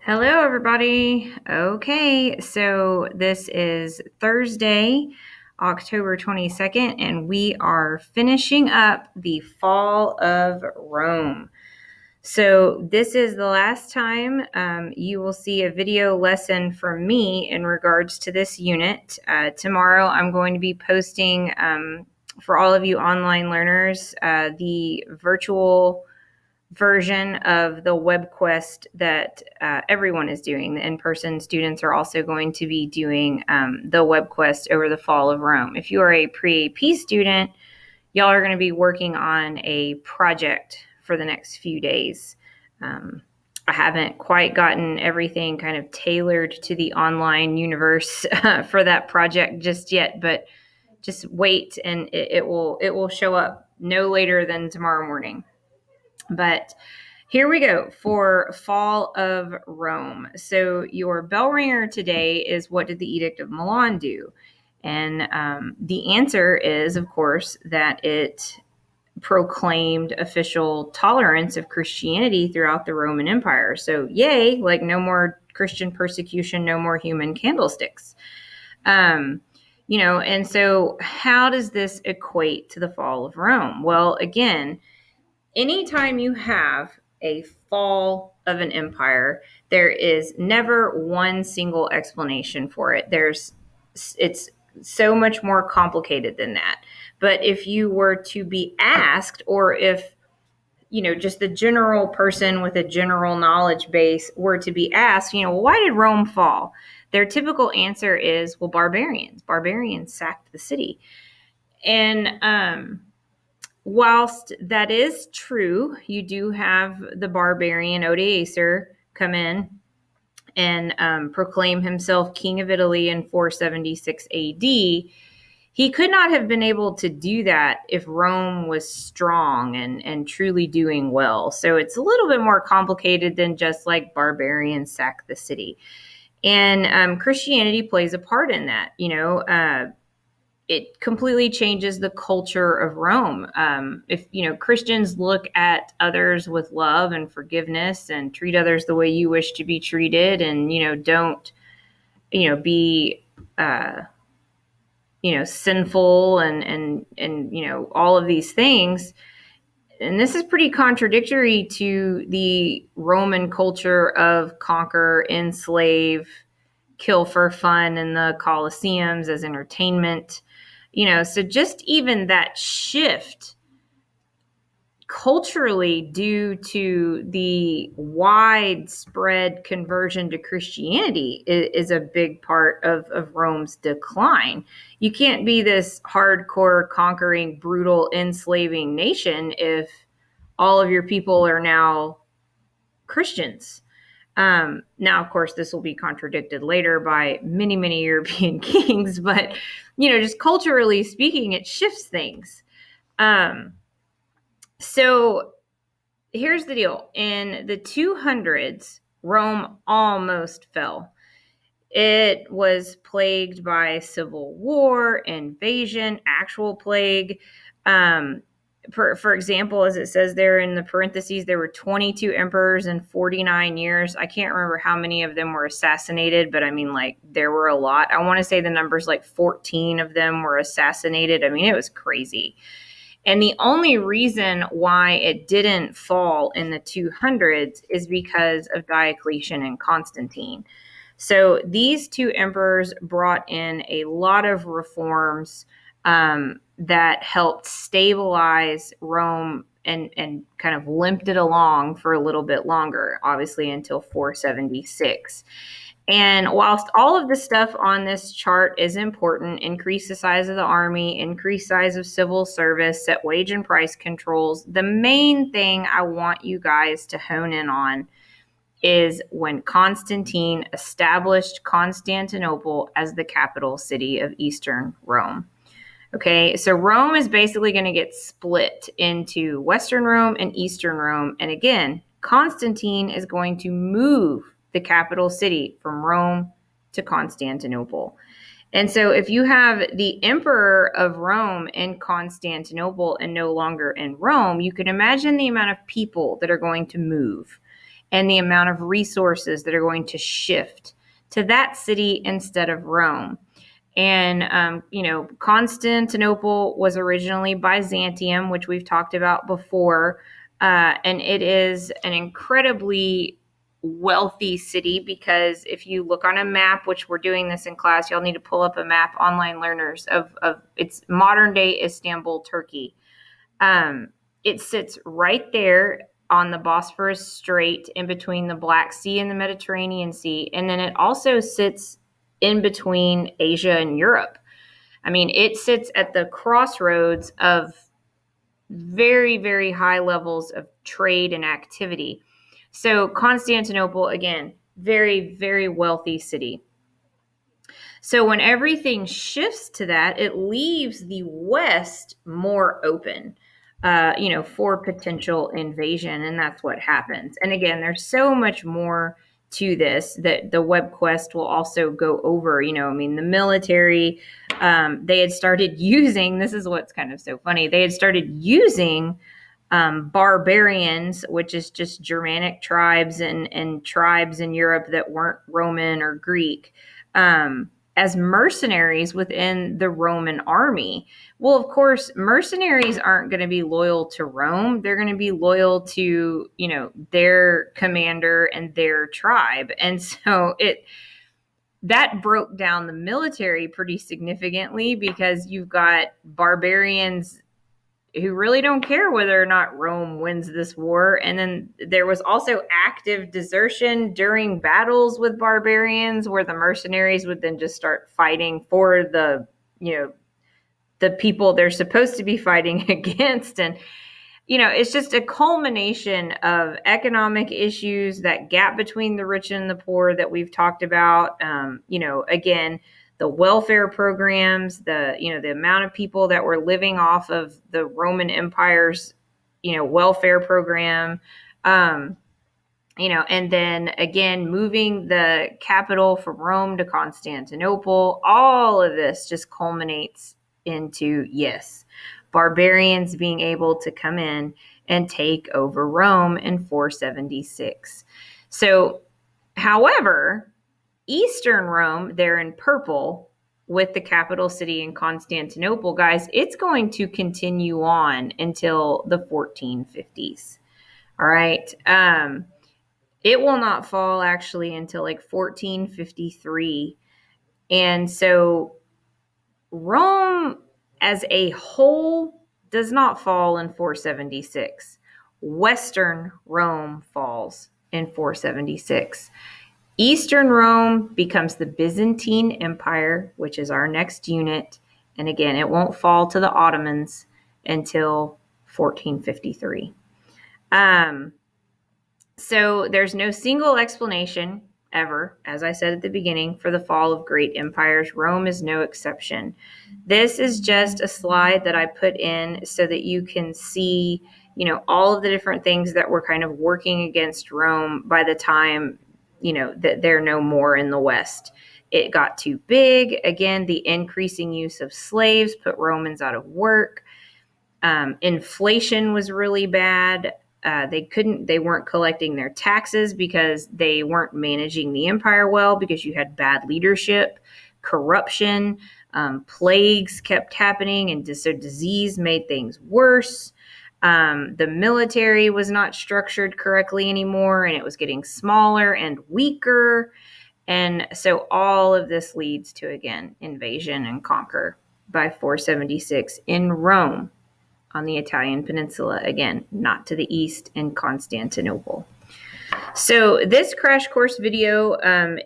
Hello, everybody. Okay, so this is Thursday, October 22nd, and we are finishing up the Fall of Rome. So, this is the last time you will see a video lesson from me in regards to this unit. Tomorrow, I'm going to be posting for all of you online learners the virtual version of the WebQuest that everyone is doing. The in-person students are also going to be doing the WebQuest over the Fall of Rome. If you are a pre-AP student, y'all are going to be working on a project for the next few days. I haven't quite gotten everything kind of tailored to the online universe for that project just yet, but just wait and it will show up no later than tomorrow morning. But here we go for Fall of Rome. So your bell ringer today is, what did the Edict of Milan do? And the answer is, of course, that it proclaimed official tolerance of Christianity throughout the Roman Empire. So yay, like no more Christian persecution, no more human candlesticks. And so how does this equate to the fall of Rome? Well, again, anytime you have a fall of an empire, there is never one single explanation for it. It's so much more complicated than that. But if you were to be asked, or if just the general person with a general knowledge base were to be asked, why did Rome fall? Their typical answer is, well, barbarians sacked the city. And whilst that is true, you do have the barbarian Odoacer come in and proclaim himself king of Italy in 476 AD. He could not have been able to do that if Rome was strong and truly doing well. So it's a little bit more complicated than just like barbarians sack the city. And Christianity plays a part in that. It completely changes the culture of Rome. If Christians look at others with love and forgiveness and treat others the way you wish to be treated, and don't be sinful and all of these things. And this is pretty contradictory to the Roman culture of conquer, enslave, kill for fun in the Colosseums as entertainment. So just even that shift culturally, due to the widespread conversion to Christianity, is a big part of Rome's decline. You can't be this hardcore, conquering, brutal, enslaving nation if all of your people are now Christians. Now, of course, this will be contradicted later by many, many European kings, but, just culturally speaking, it shifts things. So here's the deal. In the 200s, Rome almost fell. It was plagued by civil war, invasion, actual plague. For example, as it says there in the parentheses, there were 22 emperors in 49 years. I can't remember how many of them were assassinated, but I mean, like, there were a lot. I want to say the number's like 14 of them were assassinated. I mean, it was crazy. And the only reason why it didn't fall in the 200s is because of Diocletian and Constantine. So these two emperors brought in a lot of reforms that helped stabilize Rome and kind of limped it along for a little bit longer, obviously until 476. And whilst all of the stuff on this chart is important, increase the size of the army, increase size of civil service, set wage and price controls, the main thing I want you guys to hone in on is when Constantine established Constantinople as the capital city of Eastern Rome. Okay, so Rome is basically going to get split into Western Rome and Eastern Rome. And again, Constantine is going to move the capital city from Rome to Constantinople. And so if you have the emperor of Rome in Constantinople and no longer in Rome, you can imagine the amount of people that are going to move. and the amount of resources that are going to shift to that city instead of Rome. And, Constantinople was originally Byzantium, which we've talked about before. And it is an incredibly wealthy city because if you look on a map, which we're doing this in class, you'll need to pull up a map, online learners, of its modern day Istanbul, Turkey. It sits right there on the Bosphorus Strait in between the Black Sea and the Mediterranean Sea. And then it also sits in between Asia and Europe. I mean, it sits at the crossroads of very, very high levels of trade and activity. So Constantinople, again, very, very wealthy city. So when everything shifts to that, it leaves the West more open, for potential invasion. And that's what happens. And again, there's so much more to this that the web quest will also go over. The military, they had started using, this is what's kind of so funny, they had started using barbarians, which is just Germanic tribes and tribes in Europe that weren't Roman or Greek, as mercenaries within the Roman army. Well, of course, mercenaries aren't going to be loyal to Rome. They're going to be loyal to, their commander and their tribe. And so that broke down the military pretty significantly because you've got barbarians who really don't care whether or not Rome wins this war. And then there was also active desertion during battles with barbarians where the mercenaries would then just start fighting for the people they're supposed to be fighting against. And, it's just a culmination of economic issues, that gap between the rich and the poor that we've talked about. Again, the welfare programs, the amount of people that were living off of the Roman Empire's, welfare program, and then again, moving the capital from Rome to Constantinople, all of this just culminates into, yes, barbarians being able to come in and take over Rome in 476. So, however, Eastern Rome, there in purple, with the capital city in Constantinople, guys, it's going to continue on until the 1450s. All right. It will not fall actually until like 1453. And so Rome as a whole does not fall in 476. Western Rome falls in 476. Eastern Rome becomes the Byzantine Empire, which is our next unit. And again, it won't fall to the Ottomans until 1453. So there's no single explanation ever, as I said at the beginning, for the fall of great empires. Rome is no exception. This is just a slide that I put in so that you can see, all of the different things that were kind of working against Rome by the time, that they're no more in the West. It got too big. Again, the increasing use of slaves put Romans out of work. Inflation was really bad. They weren't collecting their taxes because they weren't managing the empire well, because you had bad leadership, corruption, plagues kept happening, and disease made things worse. The military was not structured correctly anymore, and it was getting smaller and weaker. And so all of this leads to, again, invasion and conquer by 476 in Rome, on the Italian peninsula, again, not to the east in Constantinople. So this crash course video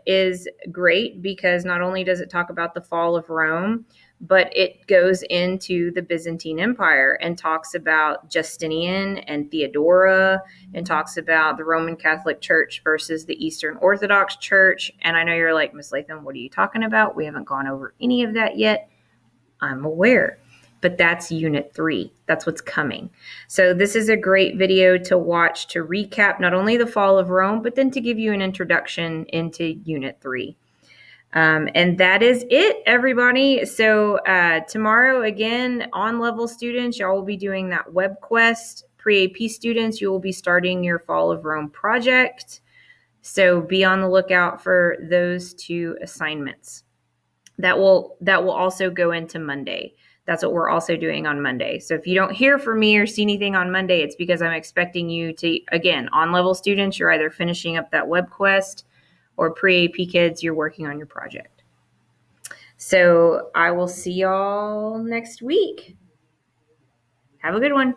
is great because not only does it talk about the fall of Rome, but it goes into the Byzantine Empire and talks about Justinian and Theodora, and talks about the Roman Catholic Church versus the Eastern Orthodox Church. And I know you're like, Miss Latham, what are you talking about? We haven't gone over any of that yet. I'm aware. But that's Unit 3. That's what's coming. So this is a great video to watch to recap not only the fall of Rome, but then to give you an introduction into Unit 3. And that is it, everybody. So tomorrow, again, on-level students, y'all will be doing that web quest pre-AP students, you will be starting your Fall of Rome project. So be on the lookout for those 2 assignments. That will also go into Monday. That's what we're also doing on Monday. So if you don't hear from me or see anything on Monday, it's because I'm expecting you to, again, on-level students, you're either finishing up that web quest, or pre-AP kids, you're working on your project. So I will see y'all next week. Have a good one.